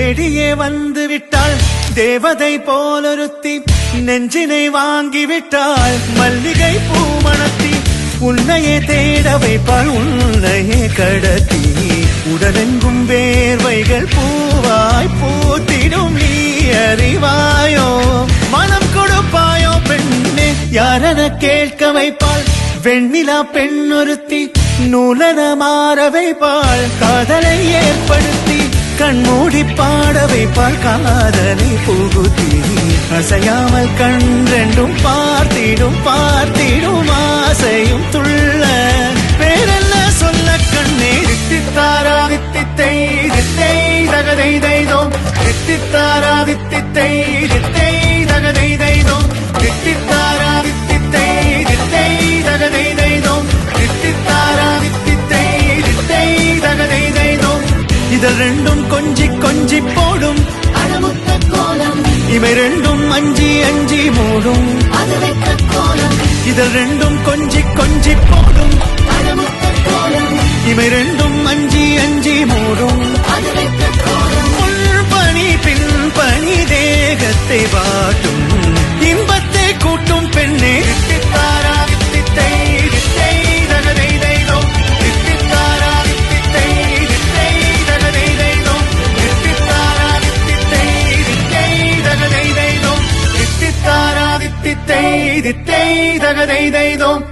தேடியே வந்து விட்டாள் தேவதை போலொருத்தி நெஞ்சினை வாங்கிவிட்டாள் மல்லிகை பூமணத்தி உன்னையே தேட வைப்பாள் உன்னையே கடத்தி உடலெங்கும் வேர்வைகள் பூவாய் பூத்திடும் நீ அறிவாயோ மனம் கொடுப்பாயோ பெண்ணே யாரென கேட்க வைப்பாள் வெண்ணிலா பெண்ணொருத்தி நூலன மாற வைப்பாள் காதலை ஏற்படுத்தி கண்மூடி பாட வைப்பாள் காதலை புகுத்தி அசையாமல் கண் ரெண்டும் பார்த்திடும் பார்த்திடும் ஆசையும் துள்ள பேரெல்ல சொல்ல கண்ணே தித்தித்தாரா தித்தித்தை தித்தை தகதை தைதோம் தித்தித்தாரா தித்தித்தை தித்தை தகதை தைதோம் தித்தித்தாரா தித்தித்தை தித்தை தகதை தைதோம் தித்தித்தாரா தித்தித்தை தித்தை தகதை தைதோம் இதழ் ரெண்டும் கொஞ்சி கொஞ்சி போடும் அழமுத்த கோலம் இவை ரெண்டும் அஞ்சி அஞ்சி மூடும் கோலம் இதழ் ரெண்டும் கொஞ்சி கொஞ்சி போடும் அழமுத்த கோலம் இவை ரெண்டும் அஞ்சி அஞ்சி மூடும் கோலம் முன்பணி பின்பணி தேகத்தை வாட்டும் இன்பத்தை கூட்டும் பெண்ணே தித்தித்தாரா தித்தித்தை தித்தை தகதை தைதோம் தித்தித்தாரா தித்தித்தை தித்தை தகதை தைதோம் தித்தித்தாரா தித்தித்தை தித்தை தகதை தைதோம் தித்தித்தாரா தித்தித்தை தித்தை தகதை தைதோம்